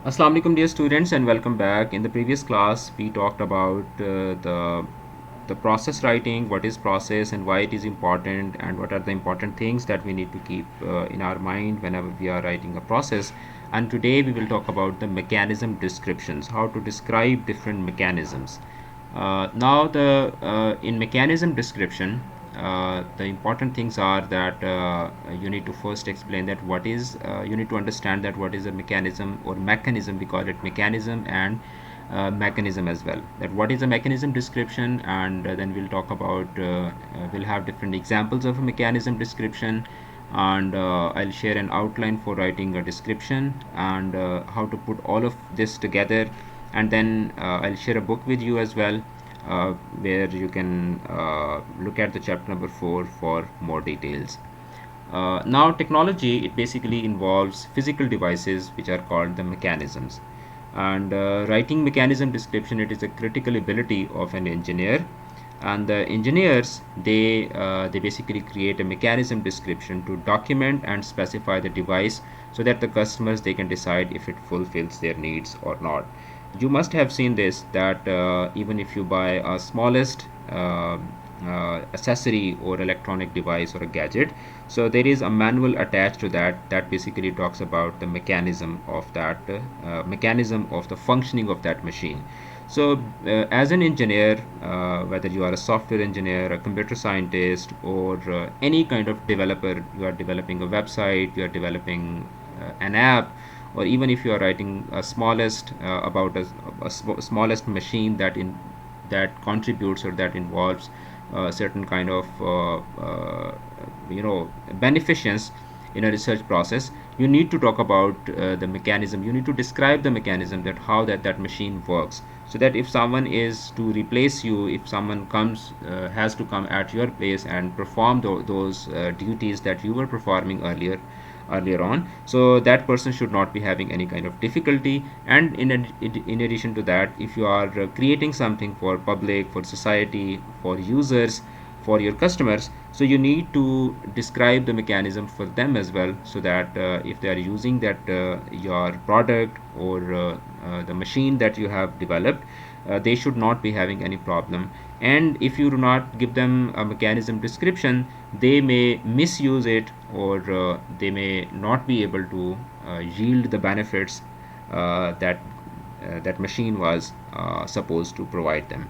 Assalamu alaikum dear students, and welcome back. In the previous class we talked about the process writing, what is process and why it is important, and what are the important things that we need to keep in our mind whenever we are writing a process. And today we will talk about the mechanism descriptions, how to describe different mechanisms. Now the in mechanism description, the important things are that you need to first explain that what is you need to understand that what is a mechanism, or mechanism, we call it mechanism, and mechanism as well, that what is a mechanism description. And then we'll talk about we'll have different examples of a mechanism description, and I'll share an outline for writing a description, and how to put all of this together. And then I'll share a book with you as well, where you can look at the chapter number 4 for more details. Now technology, it basically involves physical devices which are called the mechanisms, and writing mechanism description, it is a critical ability of an engineer. And the engineers, they basically create a mechanism description to document and specify the device, so that the customers, they can decide if it fulfills their needs or not. You must have seen this, that even if you buy a smallest accessory or electronic device or a gadget, so there is a manual attached to that, that basically talks about the mechanism of that mechanism of the functioning of that machine. So as an engineer, whether you are a software engineer, a computer scientist, or any kind of developer, you are developing a website, you are developing an app, or even if you are writing a smallest about a smallest machine that contributes or that involves certain kind of beneficence in a research process, you need to talk about the mechanism. You need to describe the mechanism, that how that machine works, so that if someone is to replace you, if someone comes has to come at your place and perform those duties that you were performing earlier on, so that person should not be having any kind of difficulty. And in addition to that, if you are creating something for public, for society, for users, for your customers, so you need to describe the mechanism for them as well, so that if they are using that your product, or the machine that you have developed, they should not be having any problem. And if you do not give them a mechanism description, they may misuse it, or they may not be able to yield the benefits that machine was supposed to provide them.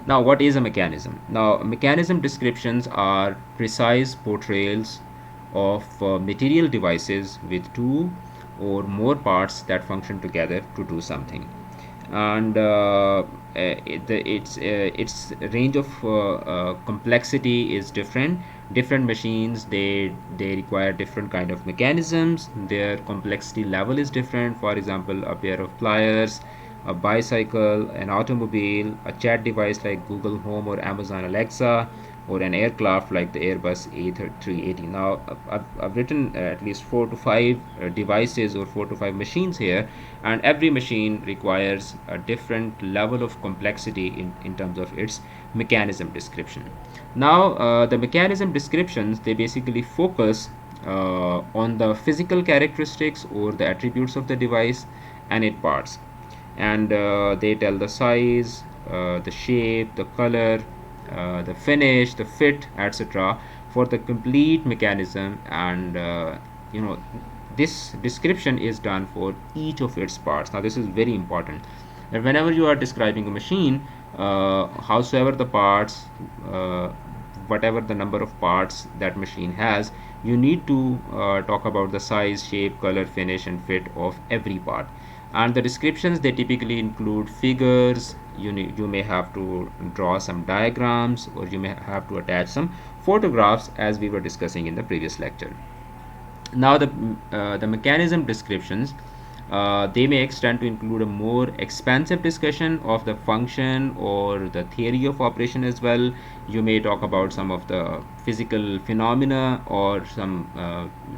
Now, what is a mechanism? Now, mechanism descriptions are precise portrayals of material devices with two or more parts that function together to do something. And its range of complexity is different. Different machines, they require different kind of mechanisms. Their complexity level is different. For example, a pair of pliers, a bicycle, an automobile, a chat device like Google Home or Amazon Alexa, or an aircraft like the Airbus A380. Now, I've written at least 4 to 5 devices or 4 to 5 machines here, and every machine requires a different level of complexity in terms of its mechanism description. Now, the mechanism descriptions, they basically focus on the physical characteristics or the attributes of the device and its parts, and they tell the size, the shape, the color, the finish, the fit, etc., for the complete mechanism. And this description is done for each of its parts. Now, this is very important, that whenever you are describing a machine, howsoever the parts, whatever the number of parts that machine has, you need to talk about the size, shape, color, finish, and fit of every part. And the descriptions, they typically include figures. You may have to draw some diagrams, or you may have to attach some photographs, as we were discussing in the previous lecture. Now, the mechanism descriptions, they may extend to include a more expansive discussion of the function or the theory of operation as well. You may talk about some of the physical phenomena, or some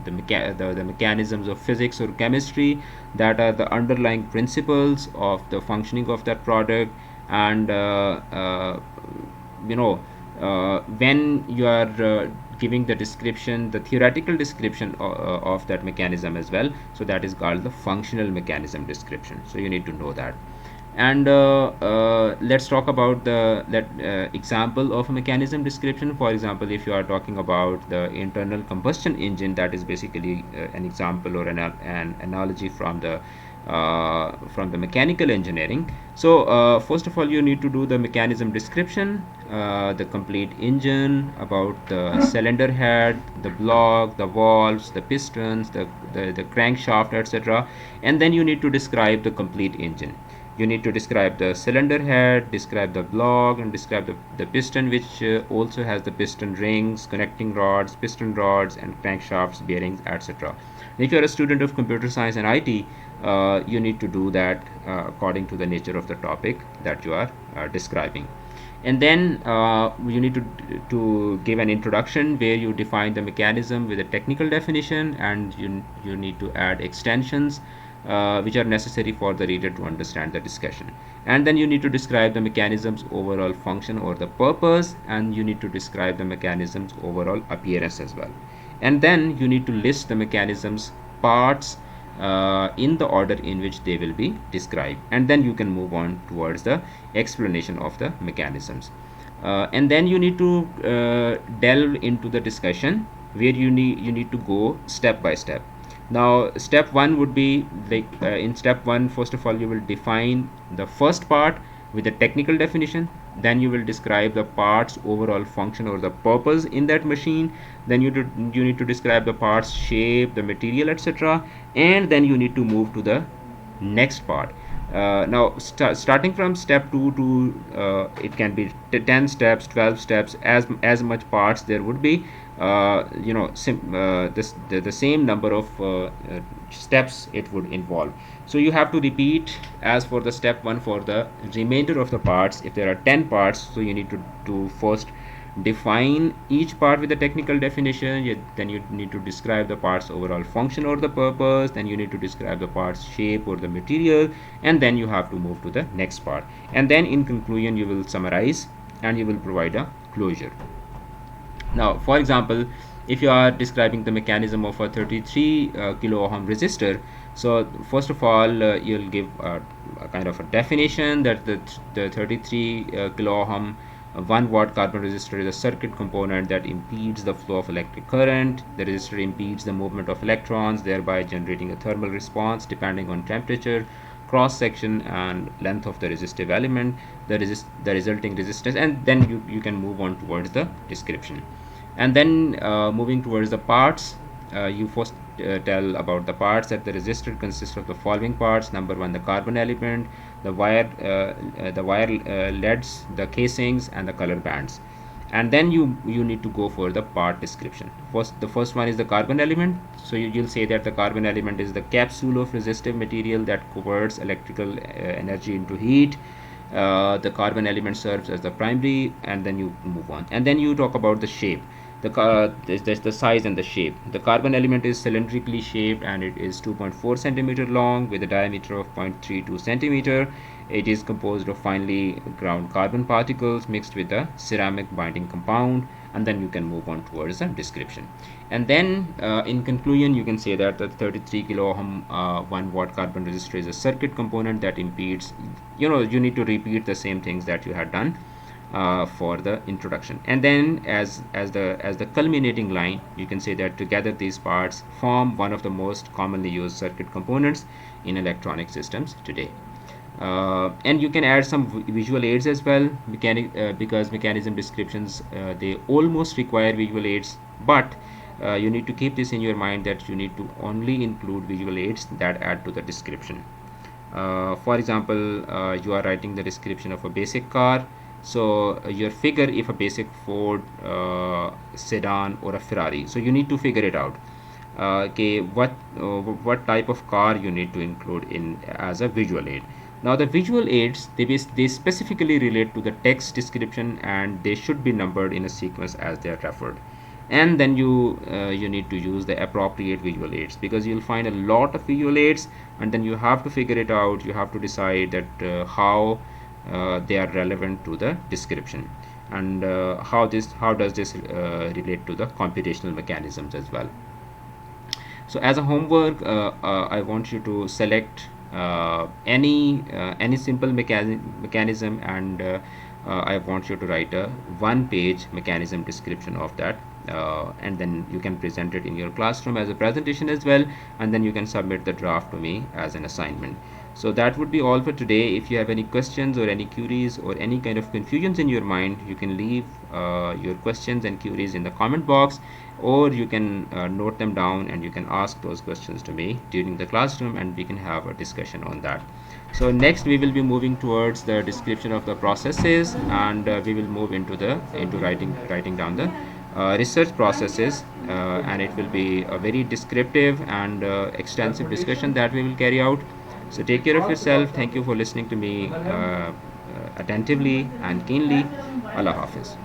the mechanisms of physics or chemistry that are the underlying principles of the functioning of that product. And when you are giving the description, the theoretical description of that mechanism as well. So that is called the functional mechanism description. So you need to know that. And let's talk about the example of a mechanism description. For example, if you are talking about the internal combustion engine, that is basically an example or an analogy from the mechanical engineering. So first of all, you need to do the mechanism description, the complete engine, about the cylinder head, the block, the valves, the pistons, the crankshaft, etc. And then you need to describe the complete engine. You need to describe the cylinder head, describe the block, and describe the piston, which also has the piston rings, connecting rods, piston rods, and crankshafts, bearings, etc. If you are a student of computer science and IT, you need to do that according to the nature of the topic that you are describing. And then you need to give an introduction where you define the mechanism with a technical definition, and you need to add extensions which are necessary for the reader to understand the discussion. And then you need to describe the mechanism's overall function or the purpose, and you need to describe the mechanism's overall appearance as well. And then you need to list the mechanism's parts in the order in which they will be described, and then you can move on towards the explanation of the mechanisms. And then you need to delve into the discussion where you need to go step by step. Now step one would be like in step one, first of all you will define the first part with a technical definition. Then you will describe the part's overall function or the purpose in that machine. Then you need to describe the part's shape, the material, etc. And then you need to move to the next part. Now starting from step 2 to it can be 10 steps, 12 steps, as much parts there would be, the same number of steps it would involve. So you have to repeat as for the step 1 for the remainder of the parts. If there are 10 parts, so you need to first define each part with a technical definition. Then you need to describe the part's overall function or the purpose. Then you need to describe the part's shape or the material, and then you have to move to the next part. And then in conclusion you will summarize and you will provide a closure. Now for example, if you are describing the mechanism of a 33 kilo ohm resistor, so first of all you'll give a kind of a definition that the 33 kilo ohm 1 watt carbon resistor is a circuit component that impedes the flow of electric current. The resistor impedes the movement of electrons, thereby generating a thermal response depending on temperature, cross section, and length of the resistive element, the resulting resistance. And then you can move on towards the description. And then moving towards the parts, you first tell about the parts. That the resistor consists of the following parts: number 1, the carbon element, the wire leads, the casings, and the color bands. And then you need to go for the part description. The first one is the carbon element. So you'll say that the carbon element is the capsule of resistive material that converts electrical energy into heat. The carbon element serves as the primary, and then you move on. And then you talk about the shape. There's the size and the shape. The carbon element is cylindrically shaped, and it is 2.4 centimeter long with a diameter of 0.32 centimeter. It is composed of finely ground carbon particles mixed with a ceramic binding compound. And then you can move on towards the description. And then in conclusion you can say that the 33 kilo ohm 1 watt carbon resistor is a circuit component that impedes. You need to repeat the same things that you had done for the introduction. And then as the culminating line, you can say that together these parts form one of the most commonly used circuit components in electronic systems today. And you can add some visual aids as well, because mechanism descriptions they almost require visual aids, but you need to keep this in your mind that you need to only include visual aids that add to the description. For example, you are writing the description of a basic car. So your figure, if a basic Ford sedan or a Ferrari, so you need to figure it out. Okay, what type of car you need to include in as a visual aid. Now the visual aids, they specifically relate to the text description, and they should be numbered in a sequence as they are referred. And then you need to use the appropriate visual aids, because you'll find a lot of visual aids, and then you have to figure it out. You have to decide that how they are relevant to the description. and how does this relate to the computational mechanisms as well. So as a homework, I want you to select any simple mechanism, and I want you to write a one-page mechanism description of that, and then you can present it in your classroom as a presentation as well, and then you can submit the draft to me as an assignment. So that would be all for today. If you have any questions or any queries or any kind of confusions in your mind, you can leave your questions and queries in the comment box, or you can note them down and you can ask those questions to me during the classroom, and we can have a discussion on that. So next we will be moving towards the description of the processes, and we will move into writing down the research processes, and it will be a very descriptive and extensive discussion that we will carry out. So take care of yourself. Thank you for listening to me attentively and keenly. Allah Hafiz.